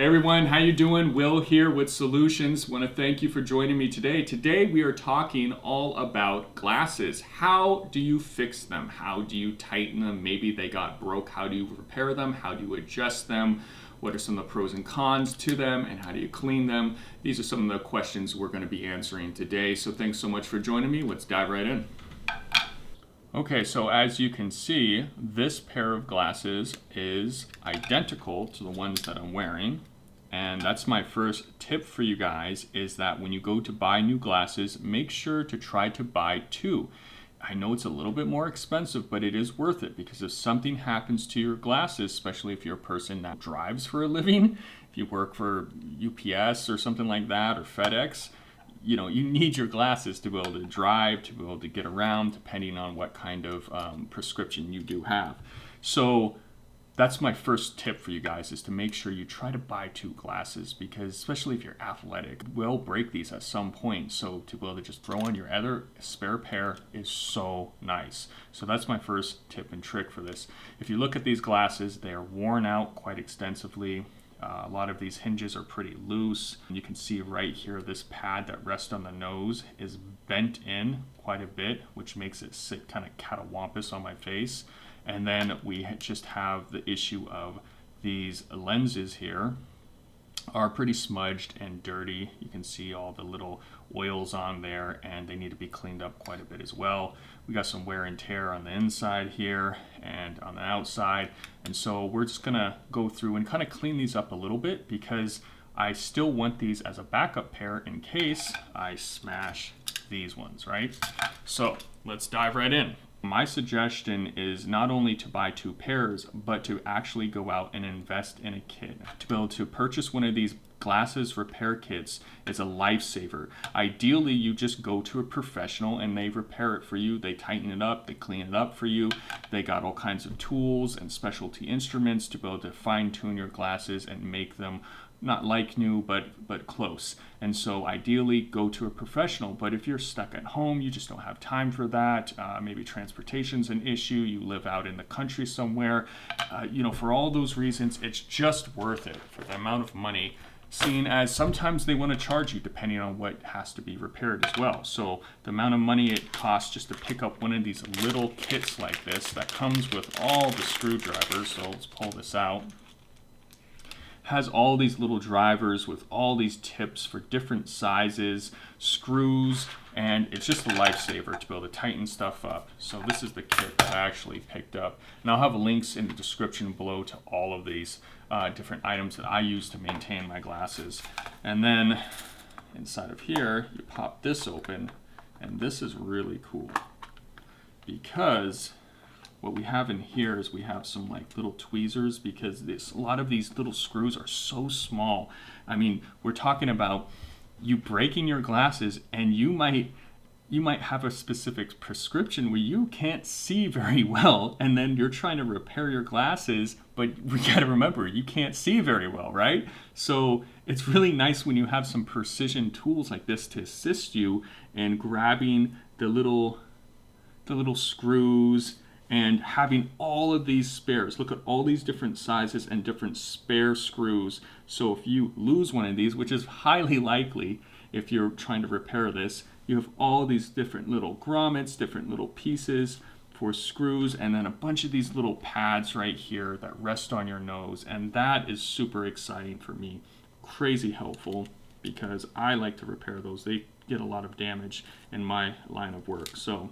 Hey everyone, how you doing? Will here with Solutions. Want to thank you for joining me today. Today we are talking all about glasses. How do you fix them? How do you tighten them? Maybe they got broke. How do you repair them? How do you adjust them? What are some of the pros and cons to them? And how do you clean them? These are some of the questions we're going to be answering today. So thanks so much for joining me. Let's dive right in. Okay, so as you can see, this pair of glasses is identical to the ones that I'm wearing. And that's my first tip for you guys, is that when you go to buy new glasses, make sure to try to buy two. I know it's a little bit more expensive, but it is worth it, because if something happens to your glasses, especially if you're a person that drives for a living, if you work for UPS or something like that, or FedEx, you need your glasses to be able to drive, to be able to get around, depending on what kind of prescription you do have. So that's my first tip for you guys, is to make sure you try to buy two glasses, because especially if you're athletic, you will break these at some point. So to be able to just throw on your other spare pair is so nice. So that's my first tip and trick for this. If you look at these glasses, they are worn out quite extensively. A lot of these hinges are pretty loose. You can see right here, this pad that rests on the nose is bent in quite a bit, which makes it sit kind of catawampus on my face. And then we just have the issue of these lenses here are pretty smudged and dirty. You can see all the little oils on there, and they need to be cleaned up quite a bit as well. We got some wear and tear on the inside here and on the outside, and so we're just gonna go through and kind of clean these up a little bit, because I still want these as a backup pair in case I smash these ones, right? So let's dive right in. My suggestion is not only to buy two pairs, but to actually go out and invest in a kit. To be able to purchase one of these glasses repair kits is a lifesaver. Ideally, you just go to a professional and they repair it for you. They tighten it up, they clean it up for you. They got all kinds of tools and specialty instruments to be able to fine tune your glasses and make them not like new, but close. And so ideally, go to a professional. But if you're stuck at home, you just don't have time for that. Maybe transportation's an issue. You live out in the country somewhere. For all those reasons, it's just worth it for the amount of money, seeing as sometimes they want to charge you depending on what has to be repaired as well. So the amount of money it costs just to pick up one of these little kits like this that comes with all the screwdrivers. So let's pull this out. Has all these little drivers with all these tips for different sizes, screws, and it's just a lifesaver to be able to tighten stuff up. So this is the kit that I actually picked up, and I'll have links in the description below to all of these different items that I use to maintain my glasses. And then inside of here, you pop this open, and this is really cool, because what we have in here is we have some like little tweezers, because a lot of these little screws are so small. I mean, we're talking about you breaking your glasses, and you might have a specific prescription where you can't see very well, and then you're trying to repair your glasses, but we got to remember, you can't see very well, right? So it's really nice when you have some precision tools like this to assist you in grabbing the little screws, and having all of these spares. Look at all these different sizes and different spare screws. So if you lose one of these, which is highly likely if you're trying to repair this, you have all these different little grommets, different little pieces for screws, and then a bunch of these little pads right here that rest on your nose. And that is super exciting for me. Crazy helpful, because I like to repair those. They get a lot of damage in my line of work. So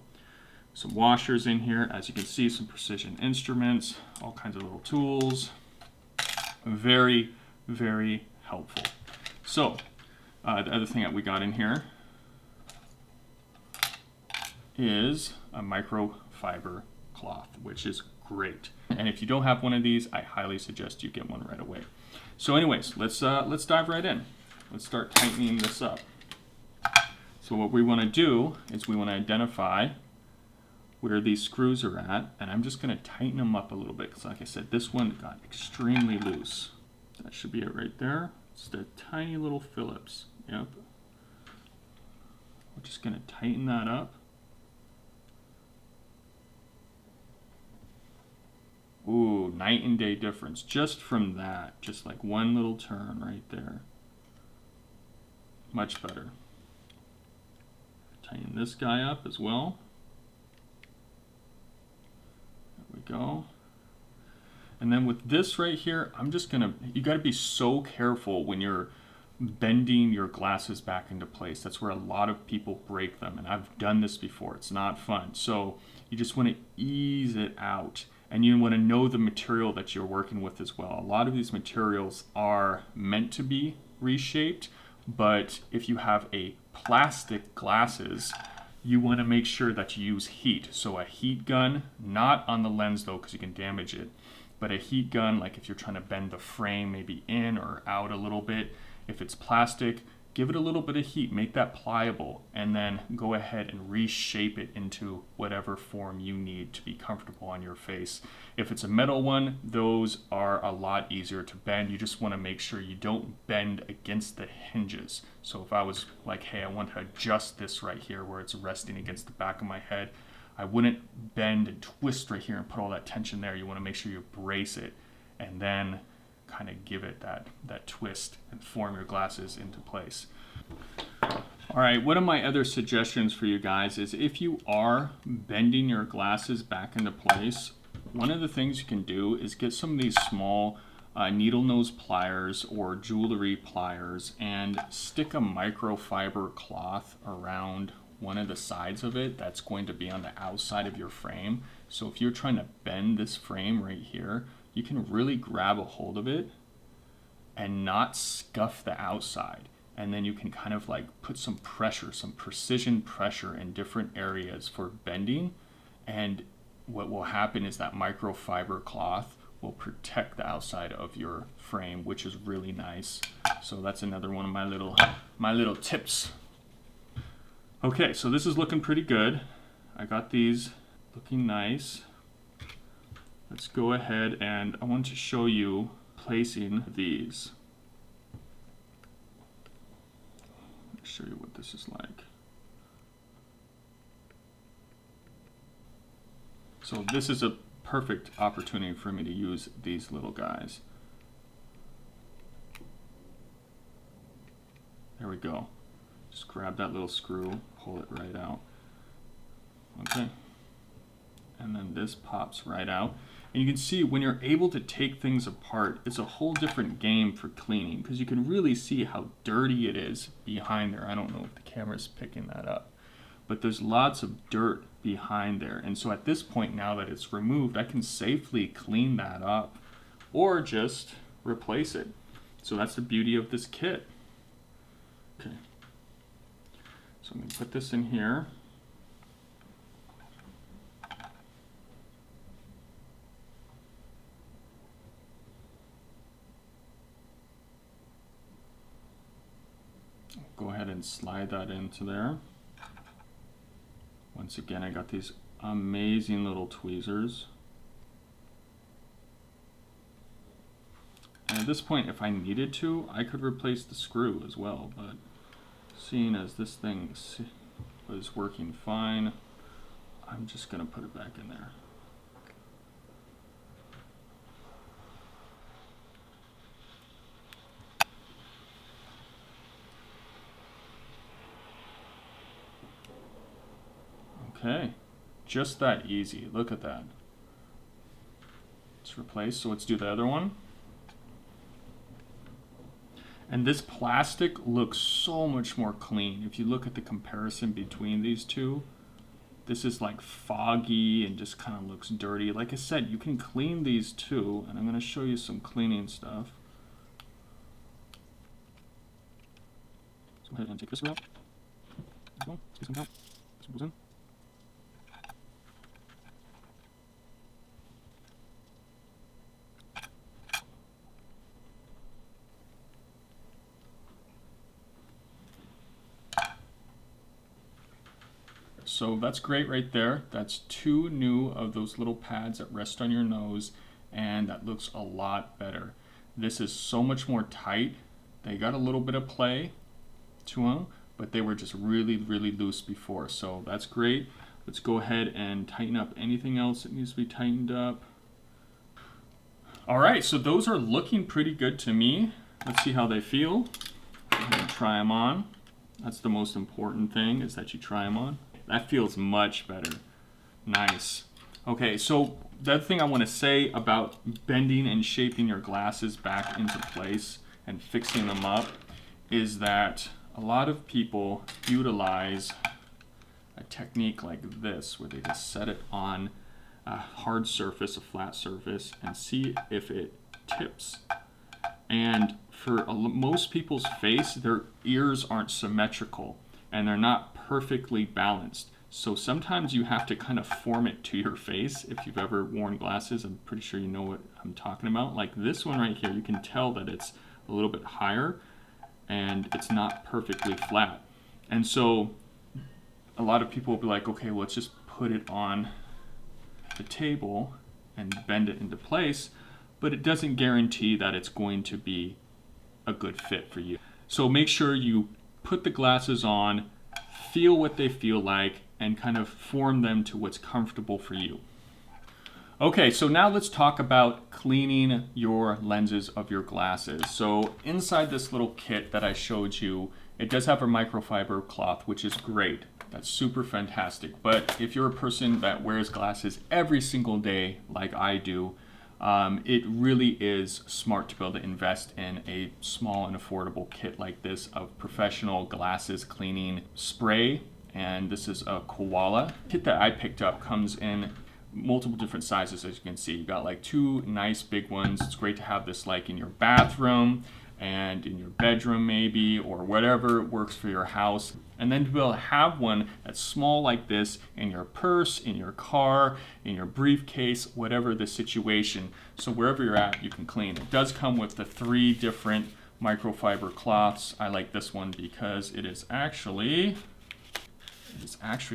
some washers in here, as you can see, some precision instruments, all kinds of little tools. Very, very helpful. So the other thing that we got in here is a microfiber cloth, which is great. And if you don't have one of these, I highly suggest you get one right away. So anyways, let's dive right in. Let's start tightening this up. So what we want to do is we want to identify where these screws are at, and I'm just going to tighten them up a little bit, because like I said, this one got extremely loose. That should be it right there. It's the tiny little Phillips. Yep. We're just going to tighten that up. Ooh, night and day difference just from that. Just like one little turn right there. Much better. Tighten this guy up as well. There we go. And then with this right here, I'm just gonna, you gotta be so careful when you're bending your glasses back into place. That's where a lot of people break them, and I've done this before. It's not fun. So you just want to ease it out, and you want to know the material that you're working with as well. A lot of these materials are meant to be reshaped, but if you have a plastic glasses, you want to make sure that you use heat. So a heat gun, not on the lens though, because you can damage it, but a heat gun, like if you're trying to bend the frame maybe in or out a little bit. If it's plastic, give it a little bit of heat, make that pliable, and then go ahead and reshape it into whatever form you need to be comfortable on your face. If it's a metal one, those are a lot easier to bend. You just want to make sure you don't bend against the hinges. So if I was like, hey, I want to adjust this right here where it's resting against the back of my head, I wouldn't bend and twist right here and put all that tension there. You want to make sure you brace it and then kind of give it that twist and form your glasses into place. All right, one of my other suggestions for you guys is if you are bending your glasses back into place, one of the things you can do is get some of these small needle nose pliers or jewelry pliers and stick a microfiber cloth around one of the sides of it that's going to be on the outside of your frame. So if you're trying to bend this frame right here, you can really grab a hold of it and not scuff the outside. And then you can kind of like put some pressure, some precision pressure in different areas for bending. And what will happen is that microfiber cloth will protect the outside of your frame, which is really nice. So that's another one of my little tips. Okay, so this is looking pretty good. I got these looking nice. Let's go ahead and I want to show you placing these. Let me show you what this is like. So this is a perfect opportunity for me to use these little guys. There we go. Just grab that little screw, pull it right out. Okay. And then this pops right out. And you can see when you're able to take things apart, it's a whole different game for cleaning because you can really see how dirty it is behind there. I don't know if the camera's picking that up, but there's lots of dirt behind there. And so at this point, now that it's removed, I can safely clean that up or just replace it. So that's the beauty of this kit. Okay. So I'm going to put this in here. Go ahead and slide that into there. Once again, I got these amazing little tweezers. And at this point, if I needed to, I could replace the screw as well, but seeing as this thing was working fine, I'm just gonna put it back in there. Okay, just that easy. Look at that. Let's replace, so let's do the other one. And this plastic looks so much more clean. If you look at the comparison between these two, this is like foggy and just kind of looks dirty. Like I said, you can clean these too, and I'm going to show you some cleaning stuff. So go ahead and take this out. Let's get some out. This goes in. So that's great right there. That's 2 new of those little pads that rest on your nose, and that looks a lot better. This is so much more tight. They got a little bit of play to them, but they were just really, really loose before. So that's great. Let's go ahead and tighten up anything else that needs to be tightened up. All right, so those are looking pretty good to me. Let's see how they feel. Go ahead and try them on. That's the most important thing, is that you try them on. That feels much better. Nice. Okay, so the other thing I want to say about bending and shaping your glasses back into place and fixing them up is that a lot of people utilize a technique like this, where they just set it on a hard surface, a flat surface, and see if it tips. And for most people's face, their ears aren't symmetrical and they're not perfectly balanced. So sometimes you have to kind of form it to your face. If you've ever worn glasses, I'm pretty sure you know what I'm talking about. Like this one right here, you can tell that it's a little bit higher and it's not perfectly flat. And so a lot of people will be like, okay, well, let's just put it on the table and bend it into place, but it doesn't guarantee that it's going to be a good fit for you. So make sure you put the glasses on, feel what they feel like, and kind of form them to what's comfortable for you. Okay, so now let's talk about cleaning your lenses of your glasses. So inside this little kit that I showed you, it does have a microfiber cloth, which is great. That's super fantastic. But if you're a person that wears glasses every single day, like I do, it really is smart to be able to invest in a small and affordable kit like this of professional glasses cleaning spray. And this is a KOALA. The kit that I picked up comes in multiple different sizes, as you can see. You got like 2 nice big ones. It's great to have this like in your bathroom and in your bedroom maybe, or whatever works for your house. And then to be able to have one that's small like this in your purse, in your car, in your briefcase, whatever the situation. So wherever you're at, you can clean. It does come with the 3 different microfiber cloths. I like this one because it is actually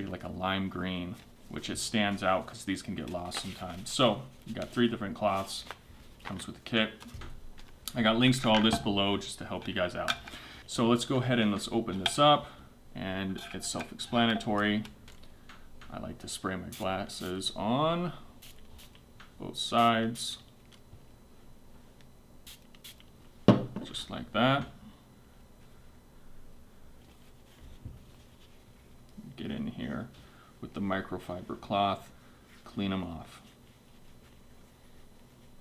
like a lime green, which it stands out because these can get lost sometimes. So you got 3 different cloths, comes with the kit. I got links to all this below just to help you guys out. So let's go ahead and let's open this up, and it's self-explanatory. I like to spray my glasses on both sides, just like that. Get in here with the microfiber cloth, clean them off.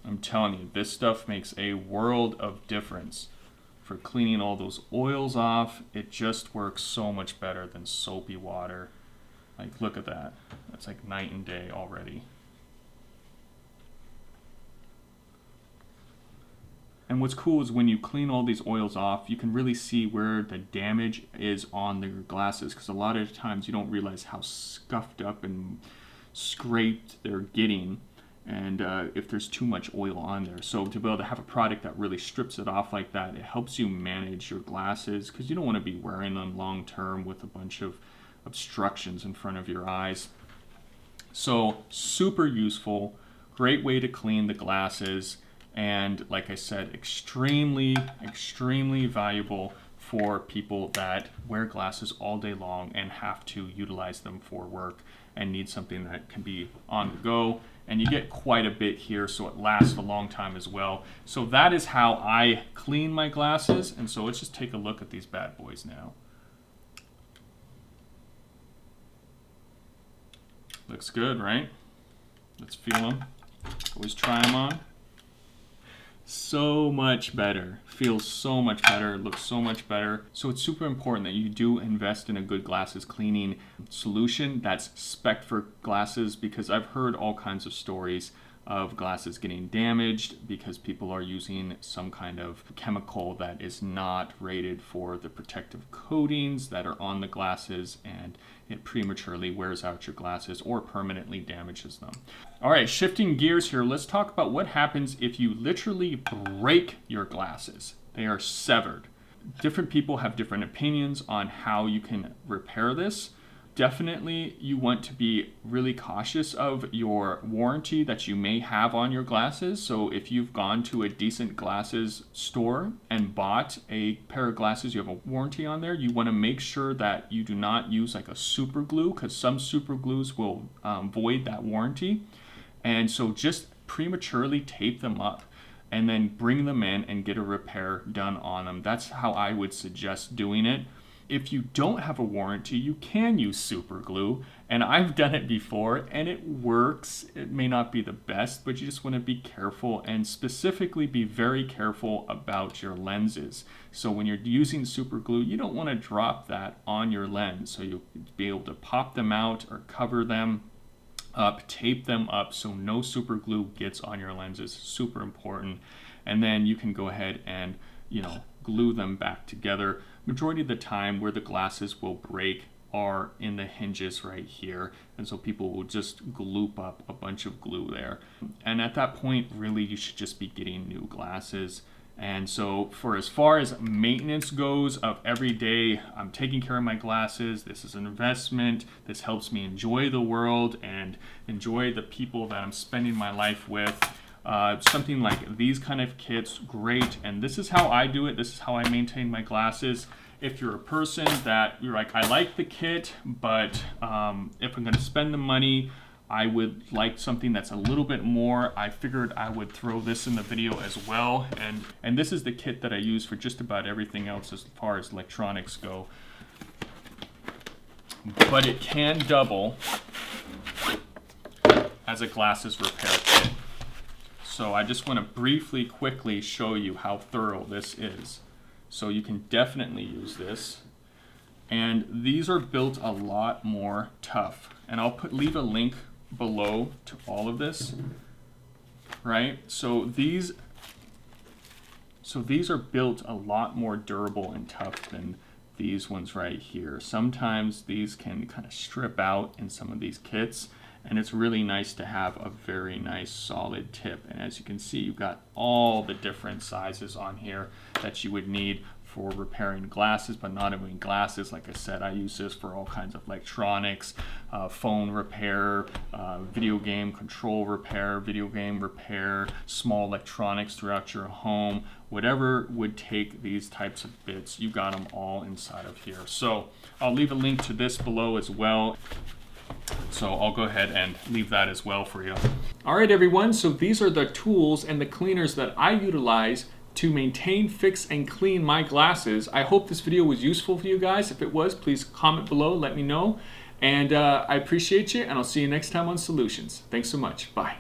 I'm telling you, this stuff makes a world of difference for cleaning all those oils off. It just works so much better than soapy water. Like, look at that. That's like night and day already. And what's cool is when you clean all these oils off, you can really see where the damage is on your glasses, because a lot of times you don't realize how scuffed up and scraped they're getting, and if there's too much oil on there. So to be able to have a product that really strips it off like that, it helps you manage your glasses, because you don't want to be wearing them long term with a bunch of obstructions in front of your eyes. So super useful, great way to clean the glasses, and like I said, extremely valuable for people that wear glasses all day long and have to utilize them for work and need something that can be on the go. And you get quite a bit here, so it lasts a long time as well. So that is how I clean my glasses. And so let's just take a look at these bad boys now. Looks good, right? Let's feel them. Always try them on. So much better. Feels so much better. Looks so much better. So it's super important that you do invest in a good glasses cleaning solution that's spec'd for glasses, because I've heard all kinds of stories of glasses getting damaged because people are using some kind of chemical that is not rated for the protective coatings that are on the glasses, and it prematurely wears out your glasses or permanently damages them. All right, shifting gears here, let's talk about what happens if you literally break your glasses. They are severed. Different people have different opinions on how you can repair this. Definitely, you want to be really cautious of your warranty that you may have on your glasses. So if you've gone to a decent glasses store and bought a pair of glasses, you have a warranty on there, you want to make sure that you do not use like a super glue, because some super glues will void that warranty. And so just prematurely tape them up. and then bring them in and get a repair done on them. That's how I would suggest doing it. If you don't have a warranty, you can use super glue, and I've done it before and it works. It may not be the best, but you just want to be careful, and specifically be very careful about your lenses. So when you're using super glue, you don't want to drop that on your lens, so you'll be able to pop them out or cover them up, tape them up so no super glue gets on your lenses. Super important. And then you can go ahead and, glue them back together. Majority of the time where the glasses will break are in the hinges right here, and so people will just gloop up a bunch of glue there, and at that point really you should just be getting new glasses. And so for as far as maintenance goes of every day, I'm taking care of my glasses. This is an investment. This helps me enjoy the world and enjoy the people that I'm spending my life with. Something like these kind of kits, great. And this is how I do it. This is how I maintain my glasses. If you're a person that you're like, I like the kit, but if I'm going to spend the money, I would like something that's a little bit more. I figured I would throw this in the video as well. And this is the kit that I use for just about everything else as far as electronics go. But it can double as a glasses repair kit. So I just want to briefly, quickly show you how thorough this is. So you can definitely use this. And these are built a lot more tough. And I'll leave a link below to all of this, right? So these are built a lot more durable and tough than these ones right here. Sometimes these can kind of strip out in some of these kits, and it's really nice to have a very nice solid tip. And as you can see, you've got all the different sizes on here that you would need for repairing glasses, but not only glasses. Like I said, I use this for all kinds of electronics, phone repair, video game control repair, video game repair, small electronics throughout your home, whatever would take these types of bits, you got them all inside of here. So I'll leave a link to this below as well. So I'll go ahead and leave that as well for you. All right, everyone, so these are the tools and the cleaners that I utilize to maintain, fix, and clean my glasses. I hope this video was useful for you guys. If it was, please comment below, let me know. And I appreciate you, and I'll see you next time on Solutions. Thanks so much. Bye.